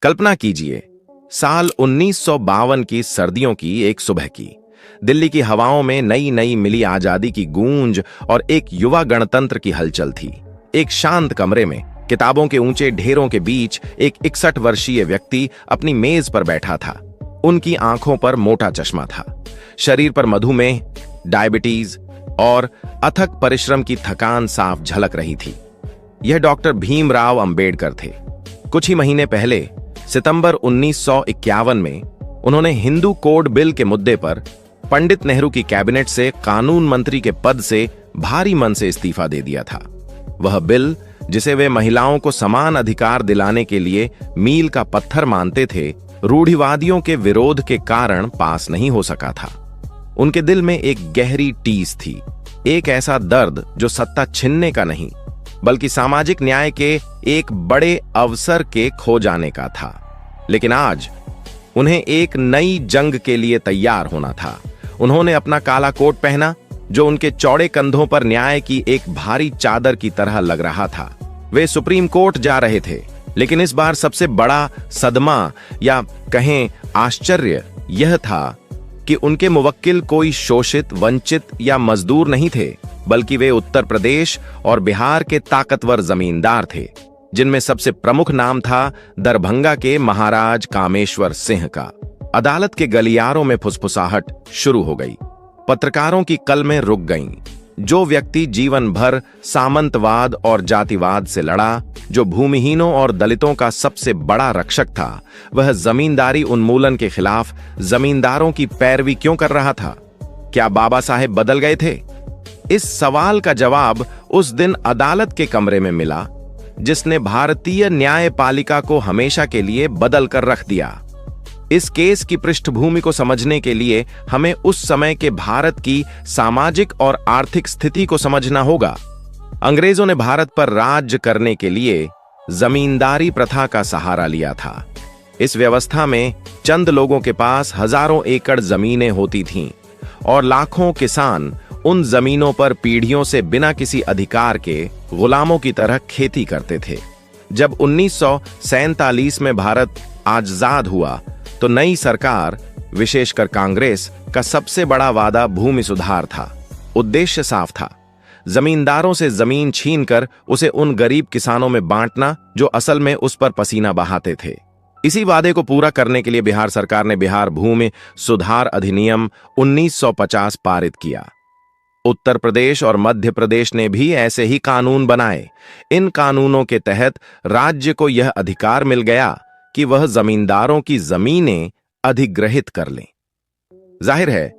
कल्पना कीजिए, साल 1952 की सर्दियों की एक सुबह की। दिल्ली की हवाओं में नई नई मिली आजादी की गूंज और एक युवा गणतंत्र की हलचल थी। एक शांत कमरे में किताबों के ऊंचे ढेरों के बीच एक 61 वर्षीय व्यक्ति अपनी मेज पर बैठा था। उनकी आंखों पर मोटा चश्मा था, शरीर पर मधुमेह, डायबिटीज और अथक परिश्रम की थकान साफ झलक रही थी। यह डॉक्टर भीमराव अंबेडकर थे। कुछ ही महीने पहले सितंबर 1951 में उन्होंने हिंदू कोड बिल के मुद्दे पर पंडित नेहरू की कैबिनेट से कानून मंत्री के पद से भारी मन से इस्तीफा दे दिया था। वह बिल, जिसे वे महिलाओं को समान अधिकार दिलाने के लिए मील का पत्थर मानते थे, रूढ़िवादियों के विरोध के कारण पास नहीं हो सका था। उनके दिल में एक गहरी टीस थी, एक ऐसा दर्द जो सत्ता छीनने का नहीं बल्कि सामाजिक न्याय के एक बड़े अवसर के खो जाने का था। लेकिन आज उन्हें एक नई जंग के लिए तैयार होना था। उन्होंने अपना काला कोट पहना, जो उनके चौड़े कंधों पर न्याय की एक भारी चादर की तरह लग रहा था। वे सुप्रीम कोर्ट जा रहे थे, लेकिन इस बार सबसे बड़ा सदमा या कहें आश्चर्य यह था कि उनके मुवक्किल कोई शोषित, वंचित या मजदूर नहीं थे, बल्कि वे उत्तर प्रदेश और बिहार के ताकतवर जमींदार थे, जिनमें सबसे प्रमुख नाम था दरभंगा के महाराज कामेश्वर सिंह का। अदालत के गलियारों में फुसफुसाहट शुरू हो गई। पत्रकारों की कलमें रुक गईं। जो व्यक्ति जीवन भर सामंतवाद और जातिवाद से लड़ा, जो भूमिहीनों और दलितों का सबसे बड़ा रक्षक था, वह जमींदारी उन्मूलन के खिलाफ जमींदारों की पैरवी क्यों कर रहा था? क्या बाबा साहेब बदल गए थे? इस सवाल का जवाब उस दिन अदालत के कमरे में मिला, जिसने भारतीय न्यायपालिका को हमेशा के लिए बदल कर रख दिया। इस केस की पृष्ठभूमि को समझने के लिए हमें उस समय के भारत की सामाजिक और आर्थिक स्थिति को समझना होगा। अंग्रेजों ने भारत पर राज्य करने के लिए जमींदारी प्रथा का सहारा लिया था। इस व्यवस्था में चंद लोगों के पास हजारों एकड़ जमीनें होती थीं और लाखों किसान उन जमीनों पर पीढ़ियों से बिना किसी अधिकार के गुलामों की तरह खेती करते थे। जब 1947 में भारत आजाद हुआ तो नई सरकार, विशेषकर कांग्रेस का सबसे बड़ा वादा भूमि सुधार था। उद्देश्य साफ था, जमींदारों से जमीन छीनकर उसे उन गरीब किसानों में बांटना जो असल में उस पर पसीना बहाते थे। इसी वादे को पूरा करने के लिए बिहार सरकार ने बिहार भूमि सुधार अधिनियम 1950 पारित किया। उत्तर प्रदेश और मध्य प्रदेश ने भी ऐसे ही कानून बनाए। इन कानूनों के तहत राज्य को यह अधिकार मिल गया कि वह जमींदारों की जमीनें अधिग्रहित कर लें। जाहिर है,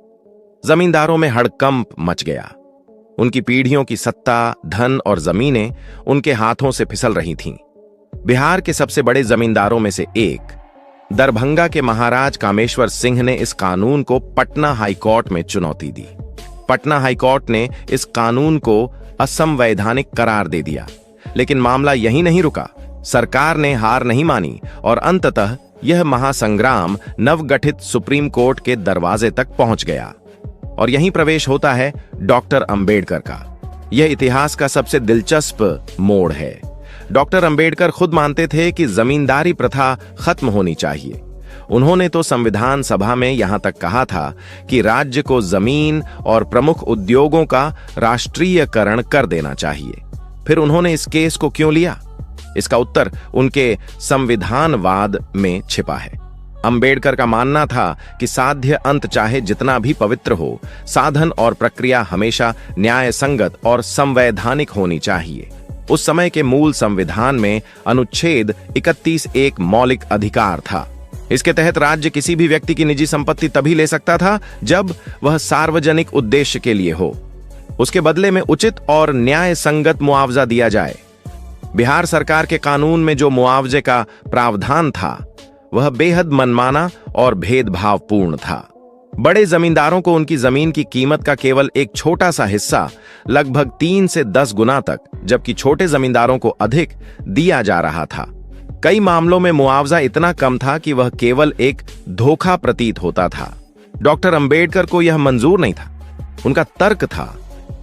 जमींदारों में हड़कंप मच गया। उनकी पीढ़ियों की सत्ता, धन और जमीनें उनके हाथों से फिसल रही थीं। बिहार के सबसे बड़े जमींदारों में से एक, दरभंगा के महाराज कामेश्वर सिंह ने इस कानून को पटना हाईकोर्ट में चुनौती दी। पटना हाईकोर्ट ने इस कानून को असंवैधानिक करार दे दिया। लेकिन मामला यहीं नहीं रुका। सरकार ने हार नहीं मानी और अंततः यह महासंग्राम नवगठित सुप्रीम कोर्ट के दरवाजे तक पहुंच गया। और यहीं प्रवेश होता है डॉक्टर अंबेडकर का। यह इतिहास का सबसे दिलचस्प मोड़ है। डॉक्टर अंबेडकर खुद मानते थे कि जमींदारी प्रथा खत्म होनी चाहिए। उन्होंने तो संविधान सभा में यहां तक कहा था कि राज्य को जमीन और प्रमुख उद्योगों का राष्ट्रीयकरण कर देना चाहिए। फिर उन्होंने इस केस को क्यों लिया? इसका उत्तर उनके संविधानवाद में छिपा है। अंबेडकर का मानना था कि साध्य अंत चाहे जितना भी पवित्र हो, साधन और प्रक्रिया हमेशा न्याय संगत और संवैधानिक होनी चाहिए। उस समय के मूल संविधान में अनुच्छेद 31 एक मौलिक अधिकार था। इसके तहत राज्य किसी भी व्यक्ति की निजी संपत्ति तभी ले सकता था जब वह सार्वजनिक उद्देश्य के लिए हो। उसके बदले में उचित और न्याय संगत मुआवजा दिया जाए। बिहार सरकार के कानून में जो मुआवजे का प्रावधान था, वह बेहद मनमाना और भेदभावपूर्ण था। बड़े जमींदारों को उनकी जमीन की कीमत का केवल एक छोटा सा हिस्सा, लगभग 3 से 10 गुना तक, जबकि छोटे जमींदारों को अधिक दिया जा रहा था। कई मामलों में मुआवजा इतना कम था कि वह केवल एक धोखा प्रतीत होता था। डॉक्टर अंबेडकर को यह मंजूर नहीं था। उनका तर्क था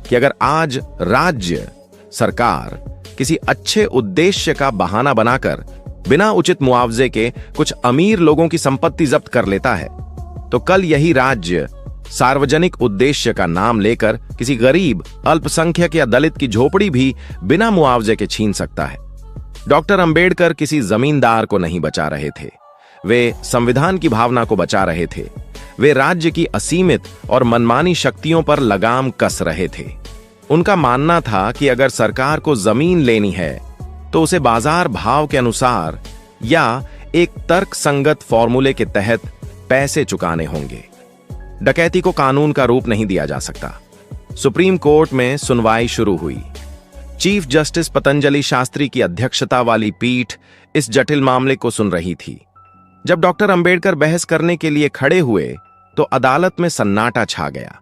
कि अगर आज राज्य सरकार किसी अच्छे उद्देश्य का बहाना बनाकर बिना उचित मुआवजे के कुछ अमीर लोगों की संपत्ति जब्त कर लेता है, तो कल यही राज्य सार्वजनिक उद्देश्य का नाम लेकर किसी गरीब, अल्पसंख्यक या दलित की झोपड़ी भी बिना मुआवजे के छीन सकता है। डॉक्टर अंबेडकर किसी जमींदार को नहीं बचा रहे थे, वे संविधान की भावना को बचा रहे थे। वे राज्य की असीमित और मनमानी शक्तियों पर लगाम कस रहे थे। उनका मानना था कि अगर सरकार को जमीन लेनी है तो उसे बाजार भाव के अनुसार या एक तर्कसंगत फॉर्मूले के तहत पैसे चुकाने होंगे। डकैती को कानून का रूप नहीं दिया जा सकता। सुप्रीम कोर्ट में सुनवाई शुरू हुई। चीफ जस्टिस पतंजलि शास्त्री की अध्यक्षता वाली पीठ इस जटिल मामले को सुन रही थी। जब डॉक्टर अंबेडकर बहस करने के लिए खड़े हुए तो अदालत में सन्नाटा छा गया।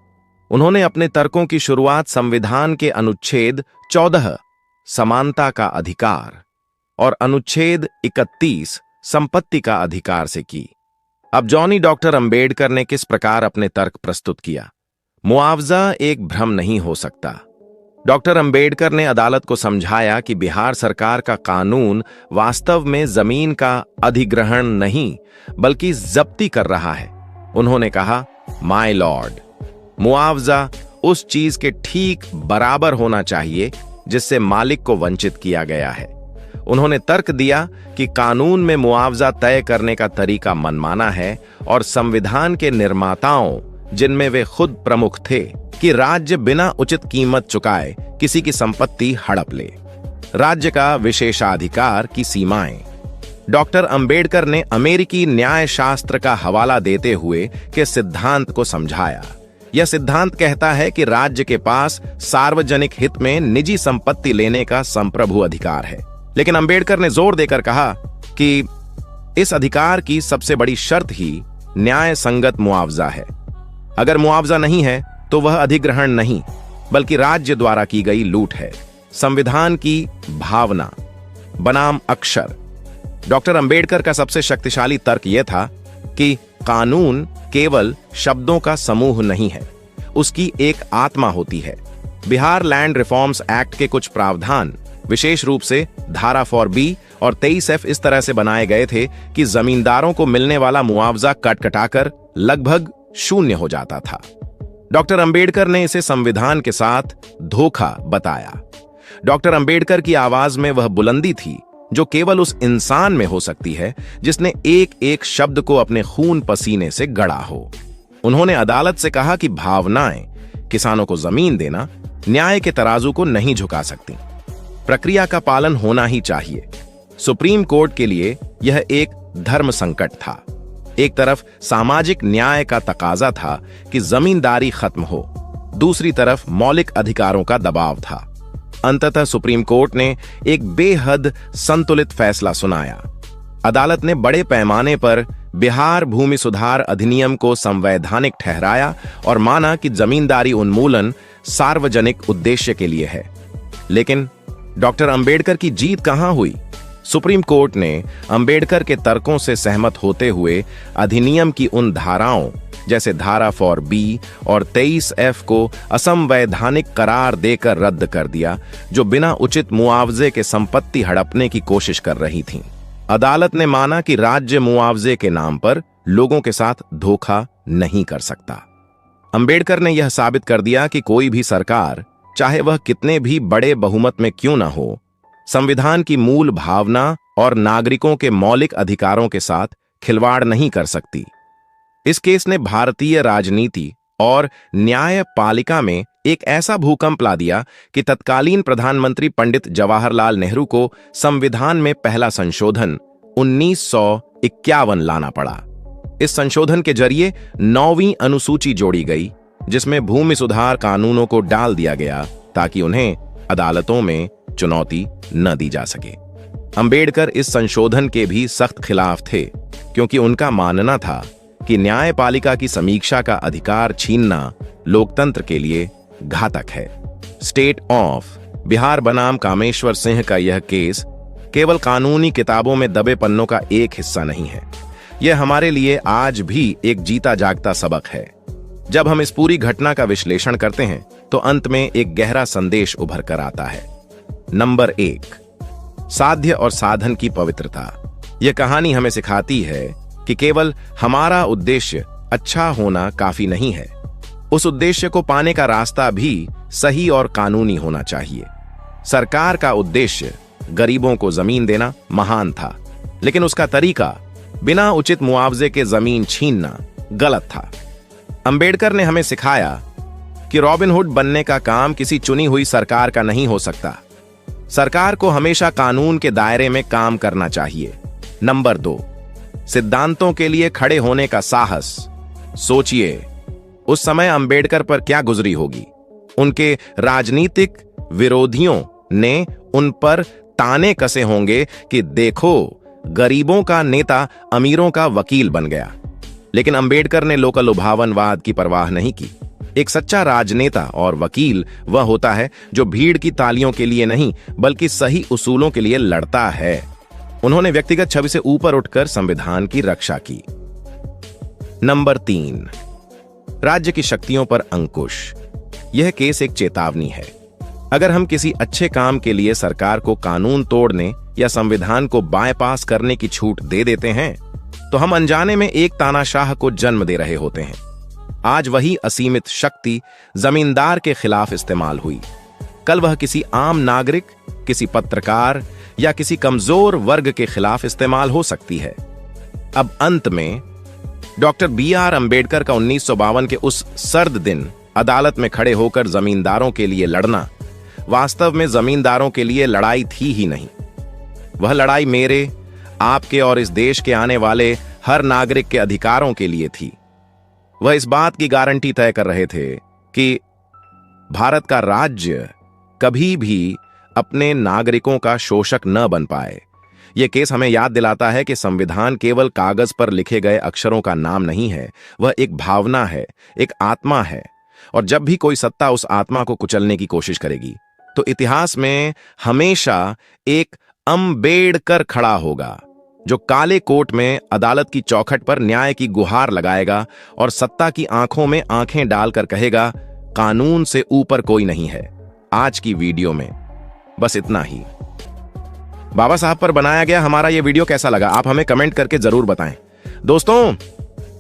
उन्होंने अपने तर्कों की शुरुआत संविधान के अनुच्छेद 14 समानता का अधिकार और अनुच्छेद 31 संपत्ति का अधिकार से की। अब जॉनी डॉक्टर अंबेडकर ने किस प्रकार अपने तर्क प्रस्तुत किया। मुआवजा एक भ्रम नहीं हो सकता। डॉक्टर अंबेडकर ने अदालत को समझाया कि बिहार सरकार का कानून वास्तव में जमीन का अधिग्रहण नहीं बल्कि जब्ती कर रहा है। उन्होंने कहा, माय लॉर्ड, मुआवजा उस चीज के ठीक बराबर होना चाहिए जिससे मालिक को वंचित किया गया है। उन्होंने तर्क दिया कि कानून में मुआवजा तय करने का तरीका मनमाना है और संविधान के निर्माताओं, जिनमें वे खुद प्रमुख थे, कि राज्य बिना उचित कीमत चुकाए किसी की संपत्ति हड़प ले। राज्य का विशेषाधिकार की सीमाएं। डॉक्टर अंबेडकर ने अमेरिकी न्याय शास्त्र का हवाला देते हुए के सिद्धांत को समझाया। यह सिद्धांत कहता है कि राज्य के पास सार्वजनिक हित में निजी संपत्ति लेने का संप्रभु अधिकार है। लेकिन अंबेडकर ने जोर देकर कहा कि इस अधिकार की सबसे बड़ी शर्त ही न्याय संगत मुआवजा है। अगर मुआवजा नहीं है तो वह अधिग्रहण नहीं बल्कि राज्य द्वारा की गई लूट है। संविधान की भावना बनाम अक्षर। डॉक्टर अंबेडकर का सबसे शक्तिशाली तर्क यह था कि कानून केवल शब्दों का समूह नहीं है, उसकी एक आत्मा होती है। बिहार लैंड रिफॉर्म्स एक्ट के कुछ प्रावधान, विशेष रूप से धारा 4B और 23F इस तरह से बनाए गए थे कि जमींदारों को मिलने वाला मुआवजा कटकटाकर लगभग शून्य हो जाता था। डॉक्टर अंबेडकर ने इसे संविधान के साथ धोखा बताया। डॉक्टर अंबेडकर की आवाज में वह बुलंदी थी जो केवल उस इंसान में हो सकती है जिसने एक एक शब्द को अपने खून पसीने से गढ़ा हो। उन्होंने अदालत से कहा कि भावनाएं किसानों को जमीन देना न्याय के तराजू को नहीं झुका सकती। प्रक्रिया का पालन होना ही चाहिए। सुप्रीम कोर्ट के लिए यह एक धर्म संकट था। एक तरफ सामाजिक न्याय का तकाजा था कि जमींदारी खत्म हो, दूसरी तरफ मौलिक अधिकारों का दबाव था। अंततः सुप्रीम कोर्ट ने एक बेहद संतुलित फैसला सुनाया। अदालत ने बड़े पैमाने पर बिहार भूमि सुधार अधिनियम को संवैधानिक ठहराया और माना कि जमींदारी उन्मूलन सार्वजनिक उद्देश्य के लिए है। लेकिन डॉक्टर अंबेडकर की जीत कहां हुई? सुप्रीम कोर्ट ने अंबेडकर के तर्कों से सहमत होते हुए अधिनियम की उन धाराओं जैसे धारा 4B और 23F को असंवैधानिक करार देकर रद्द कर दिया, जो बिना उचित मुआवजे के संपत्ति हड़पने की कोशिश कर रही थीं। अदालत ने माना कि राज्य मुआवजे के नाम पर लोगों के साथ धोखा नहीं कर सकता। अंबेडकर ने यह साबित कर दिया कि कोई भी सरकार, चाहे वह कितने भी बड़े बहुमत में क्यों न हो, संविधान की मूल भावना और नागरिकों के मौलिक अधिकारों के साथ खिलवाड़ नहीं कर सकती। इस केस ने भारतीय राजनीति और न्यायपालिका में एक ऐसा भूकंप ला दिया कि तत्कालीन प्रधानमंत्री पंडित जवाहरलाल नेहरू को संविधान में पहला संशोधन 1951 लाना पड़ा। इस संशोधन के जरिए 9वीं अनुसूची जोड़ी गई, जिसमें भूमि सुधार कानूनों को डाल दिया गया ताकि उन्हें अदालतों में चुनौती न दी जा सके। अंबेडकर इस संशोधन के भी सख्त खिलाफ थे, क्योंकि उनका मानना था कि न्यायपालिका की समीक्षा का अधिकार छीनना लोकतंत्र के लिए घातक है। स्टेट ऑफ बिहार बनाम कामेश्वर सिंह का यह केस केवल कानूनी किताबों में दबे पन्नों का एक हिस्सा नहीं है, यह हमारे लिए आज भी एक जीता जागता सबक है। जब हम इस पूरी घटना का विश्लेषण करते हैं तो अंत में एक गहरा संदेश उभर कर आता है। नंबर 1, साध्य और साधन की पवित्रता। यह कहानी हमें सिखाती है कि केवल हमारा उद्देश्य अच्छा होना काफी नहीं है, उस उद्देश्य को पाने का रास्ता भी सही और कानूनी होना चाहिए। सरकार का उद्देश्य गरीबों को जमीन देना महान था, लेकिन उसका तरीका बिना उचित मुआवजे के जमीन छीनना गलत था। अंबेडकर ने हमें सिखाया कि रॉबिनहुड बनने का काम किसी चुनी हुई सरकार का नहीं हो सकता। सरकार को हमेशा कानून के दायरे में काम करना चाहिए। नंबर 2, सिद्धांतों के लिए खड़े होने का साहस। सोचिए, उस समय अंबेडकर पर क्या गुजरी होगी। उनके राजनीतिक विरोधियों ने उन पर ताने कसे होंगे कि देखो, गरीबों का नेता अमीरों का वकील बन गया। लेकिन अंबेडकर ने लोकलुभावनवाद की परवाह नहीं की। एक सच्चा राजनेता और वकील वह होता है जो भीड़ की तालियों के लिए नहीं, बल्कि सही उसूलों के लिए लड़ता है। उन्होंने व्यक्तिगत छवि से ऊपर उठकर संविधान की रक्षा की। नंबर 3, राज्य की शक्तियों पर अंकुश। यह केस एक चेतावनी है। अगर हम किसी अच्छे काम के लिए सरकार को कानून तोड़ने या संविधान को बायपास करने की छूट दे देते हैं, तो हम अनजाने में एक तानाशाह को जन्म दे रहे होते हैं। आज वही असीमित शक्ति जमींदार के खिलाफ इस्तेमाल हुई, कल वह किसी आम नागरिक, किसी पत्रकार या किसी कमजोर वर्ग के खिलाफ इस्तेमाल हो सकती है। अब अंत में डॉक्टर BR अंबेडकर का 1952 के उस सर्द दिन अदालत में खड़े होकर जमींदारों के लिए लड़ना वास्तव में जमींदारों के लिए लड़ाई थी ही नहीं। वह लड़ाई मेरे, आपके और इस देश के आने वाले हर नागरिक के अधिकारों के लिए थी। वह इस बात की गारंटी तय कर रहे थे कि भारत का राज्य कभी भी अपने नागरिकों का शोषक न बन पाए। यह केस हमें याद दिलाता है कि संविधान केवल कागज पर लिखे गए अक्षरों का नाम नहीं है, वह एक भावना है, एक आत्मा है। और जब भी कोई सत्ता उस आत्मा को कुचलने की कोशिश करेगी, तो इतिहास में हमेशा एक अंबेडकर खड़ा होगा, जो काले कोट में अदालत की चौखट पर न्याय की गुहार लगाएगा और सत्ता की आंखों में आंखें डालकर कहेगा, कानून से ऊपर कोई नहीं है। आज की वीडियो में बस इतना ही। बाबा साहब पर बनाया गया हमारा यह वीडियो कैसा लगा, आप हमें कमेंट करके जरूर बताएं। दोस्तों,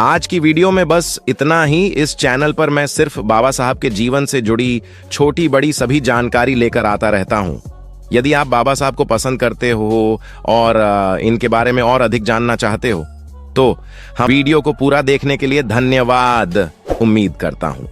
आज की वीडियो में बस इतना ही। इस चैनल पर मैं सिर्फ बाबा साहब के जीवन से जुड़ी छोटी बड़ी सभी जानकारी लेकर आता रहता हूं। यदि आप बाबा साहब को पसंद करते हो और इनके बारे में और अधिक जानना चाहते हो, तो हम वीडियो को पूरा देखने के लिए धन्यवाद उम्मीद करता हूं।